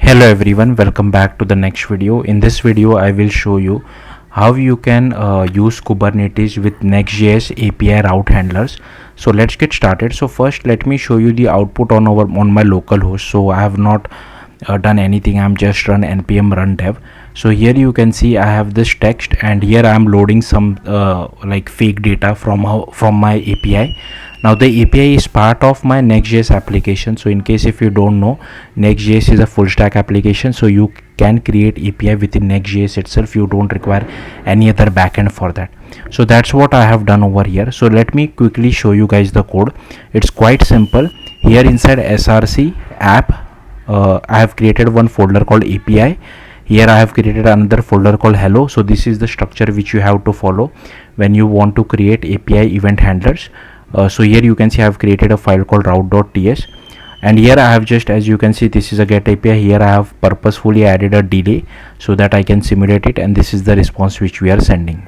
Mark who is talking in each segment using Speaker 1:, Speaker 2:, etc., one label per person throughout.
Speaker 1: Hello everyone, welcome back to the next video. In this video I will show you how you can use Kubernetes with NextJS API route handlers. So let's get started. So first let me show you the output on my local host. So I have not done anything. I'm just run npm run dev. So here you can see I have this text, and here I am loading some like fake data from my API. Now the API is part of my NextJS application. So in case if you don't know, NextJS is a full stack application, so you can create API within NextJS itself. You don't require any other backend for that. So that's what I have done over here. So let me quickly show you guys the code. It's quite simple. Here inside src app, I have created one folder called API. Here I have created another folder called hello. So this is the structure which you have to follow when you want to create API event handlers. So here you can see I have created a file called route.ts, and here I have just, as you can see, this is a get API. Here I have purposefully added a delay so that I can simulate it, and this is the response which we are sending.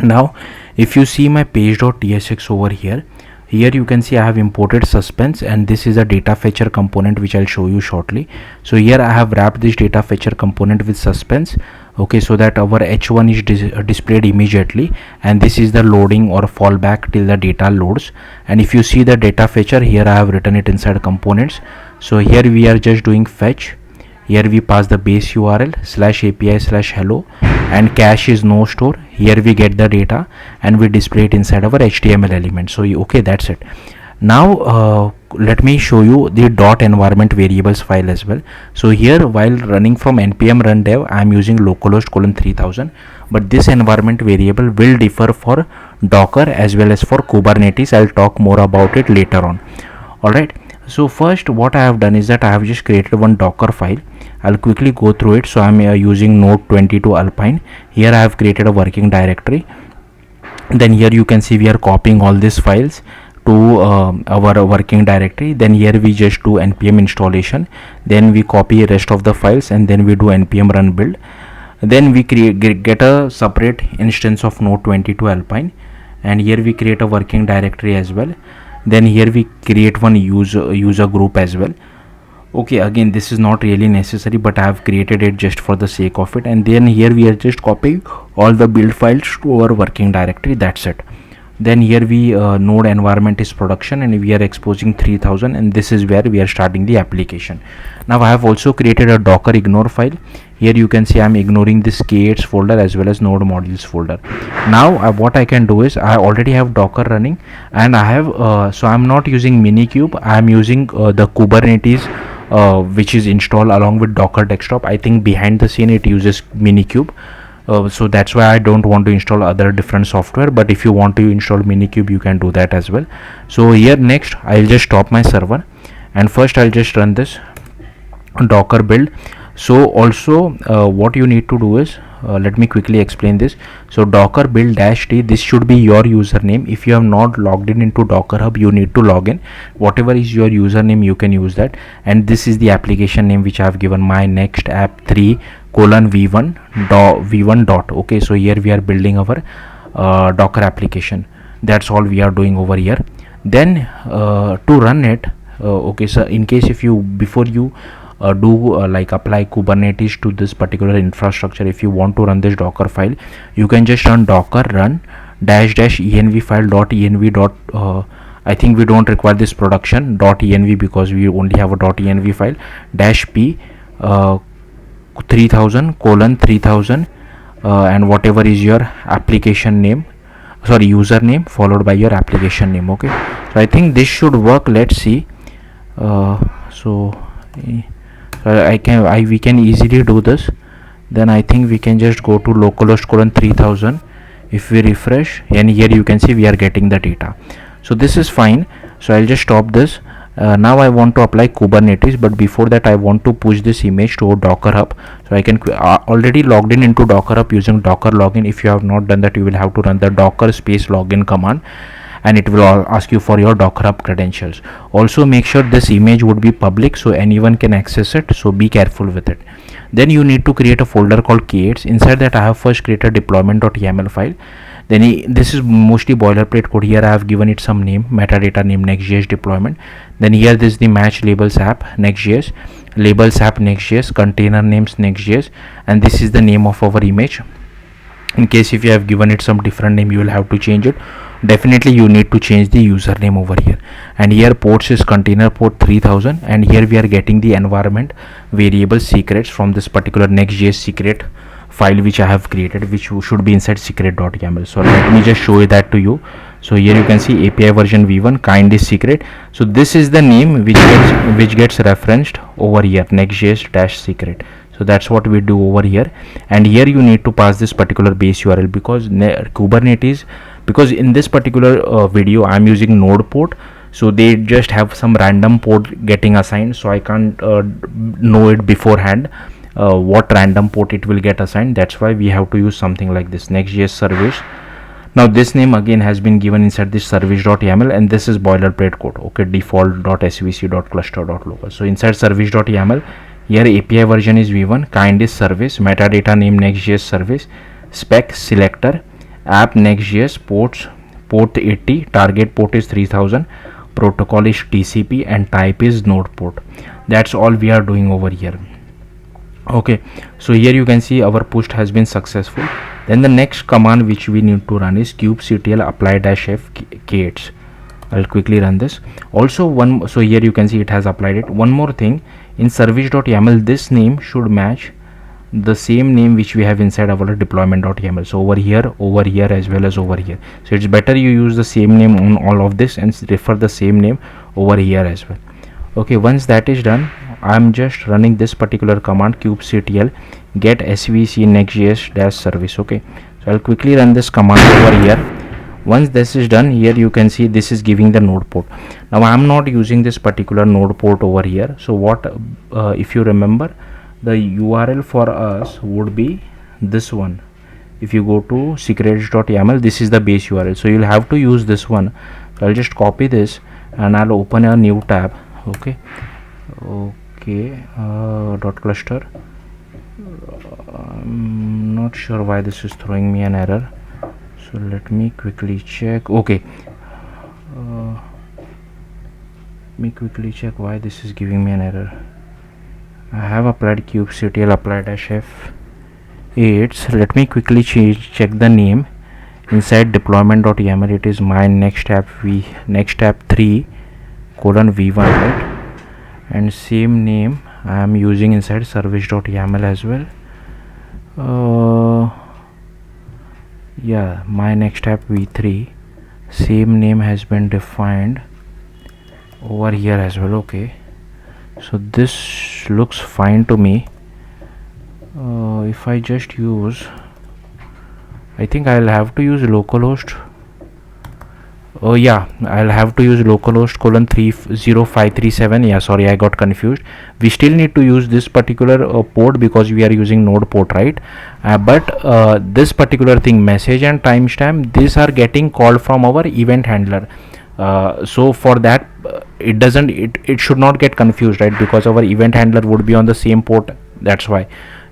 Speaker 1: Now if you see my page.tsx over here, you can see I have imported suspense, and this is a data fetcher component which I'll show you shortly. So here I have wrapped this data fetcher component with suspense, okay, so that our h1 is displayed immediately, and this is the loading or fallback till the data loads. And if you see the data fetcher, here I have written it inside components. So here we are just doing fetch. Here we pass the base URL /API/hello, and cache is no store. Here we get the data and we display it inside our HTML element. So okay, that's it. Now let me show you the .environment variables file as well. So here, while running from npm run dev, I am using localhost :3000, but this environment variable will differ for Docker as well as for Kubernetes. I'll talk more about it later on. Alright, so first what I have done is that I have just created one Docker file. I'll quickly go through it. So I'm using node 22 Alpine. Here I have created a working directory. Then here you can see we are copying all these files to our working directory. Then here we just do npm installation, then we copy rest of the files, and then we do npm run build. Then we get a separate instance of node 22 Alpine, and here we create a working directory as well. Then here we create one user group as well. Okay, again this is not really necessary, but I have created it just for the sake of it. And then here we are just copying all the build files to our working directory. That's it. Then here we node environment is production, and we are exposing 3000, and this is where we are starting the application. Now I have also created a docker ignore file. Here you can see I am ignoring this k8s folder as well as node modules folder. Now what I can do is I already have Docker running, and I have so I am not using Minikube. I am using the Kubernetes which is installed along with Docker desktop. I think behind the scene it uses Minikube. So that's why I don't want to install other different software, but if you want to install Minikube, you can do that as well. So here next I'll just stop my server, and first I'll just run this Docker build. So also what you need to do is let me quickly explain this. So docker build -t, this should be your username. If you have not logged in into Docker Hub, you need to log in. Whatever is your username, you can use that. And this is the application name which I have given, my next app 3 v1 dot. Okay, so here we are building our Docker application. That's all we are doing over here. Then to run it, okay, so in case if you before you like apply Kubernetes to this particular infrastructure, if you want to run this Docker file, you can just run docker run --env file .env dot I think we don't require this production .env because we only have a .env file -p 3000 and whatever is your application name, sorry, username followed by your application name. Okay, so I think this should work. Let's see. We can easily do this. Then I think we can just go to localhost :3000. If we refresh, and here you can see we are getting the data. So this is fine. So I'll just stop this. Now I want to apply Kubernetes, but before that I want to push this image to Docker Hub. So I can already logged in into Docker Hub using docker login. If you have not done that, you will have to run the docker space login command, and it will ask you for your Docker Hub credentials. Also make sure this image would be public so anyone can access it, so be careful with it. Then you need to create a folder called k8s. Inside that I have first created deployment.yaml file. Then this is mostly boilerplate code. Here I have given it some name, metadata name, NextJS deployment. Then here this is the match labels app, NextJS. labels app Next.js, container names Next.js, and this is the name of our image. In case if you have given it some different name, you will have to change it. Definitely you need to change the username over here. And here ports is container port 3000, and here we are getting the environment variable secrets from this particular Next.js secret file which I have created, which should be inside secret.yaml. So let me just show that to you. So here you can see API version v1, kind is secret. So this is the name which gets referenced over here, Next.js dash secret. So that's what we do over here. And here you need to pass this particular base URL, because Kubernetes, because in this particular video I'm using node port, so they just have some random port getting assigned, so I can't know it beforehand what random port it will get assigned. That's why we have to use something like this, Next.js service. Now this name again has been given inside this service.yaml, and this is boilerplate code, okay, default.svc.cluster.local. so inside service.yaml, here API version is v1, kind is service, metadata name Next.js service, spec selector, app Next.js, port 80, target port is 3000, protocol is TCP, and type is node port. That's all we are doing over here. Okay, so here you can see our push has been successful. Then the next command which we need to run is kubectl apply-f k8s. I'll quickly run this. Also so here you can see it has applied it. One more thing, in service.yaml, this name should match the same name which we have inside our deployment.yaml. so over here as well as over here. So it's better you use the same name on all of this and refer the same name over here as well. Okay, once that is done, I'm just running this particular command, kubectl get svc Next.js dash service. Okay, so I'll quickly run this command over here. Once this is done, here you can see this is giving the node port. Now I'm not using this particular node port over here. So what if you remember, the URL for us would be this one. If you go to secrets.yaml, this is the base URL, so you'll have to use this one. So I'll just copy this and I'll open a new tab. Okay, dot cluster. I'm not sure why this is throwing me an error, so let me quickly check. Okay, let me quickly check why this is giving me an error. I have applied kubectl apply-f8. So let me quickly check the name inside deployment.yaml. it is my next app 3 colon v1, right? And same name I am using inside service.yaml as well. Yeah, my next app v3, same name has been defined over here as well. Okay, so this looks fine to me. If I just use, I think I'll have to use localhost. Oh yeah, I'll have to use localhost colon 30537. Yeah, sorry, I got confused. We still need to use this particular port because we are using node port, right? But this particular thing, message and timestamp, these are getting called from our event handler. So for that, it should not get confused, right? Because our event handler would be on the same port. That's why.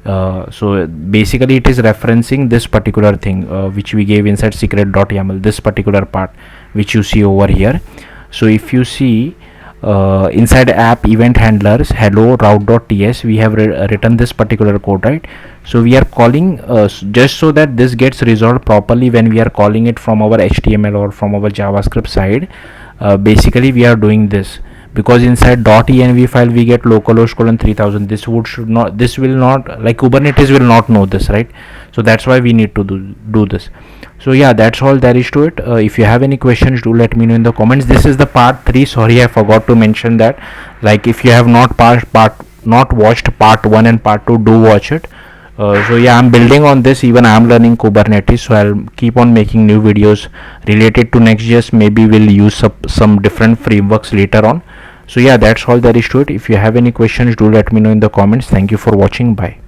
Speaker 1: So basically it is referencing this particular thing which we gave inside secret.yaml, this particular part which you see over here. So if you see inside app event handlers hello route.ts, we have written this particular code, right? So we are calling just so that this gets resolved properly when we are calling it from our HTML or from our JavaScript side. Basically we are doing this because inside .env file we get localhost colon 3000. This will not, like Kubernetes will not know this, right? So that's why we need to do this. So yeah, that's all there is to it. If you have any questions, do let me know in the comments. This is the part 3. Sorry, I forgot to mention that. Like if you have not watched part 1 and part 2, do watch it. So yeah, I'm building on this. Even I'm learning Kubernetes, so I'll keep on making new videos related to Next.js. Maybe we'll use some different frameworks later on. So yeah, that's all there is to it. If you have any questions, do let me know in the comments. Thank you for watching. Bye.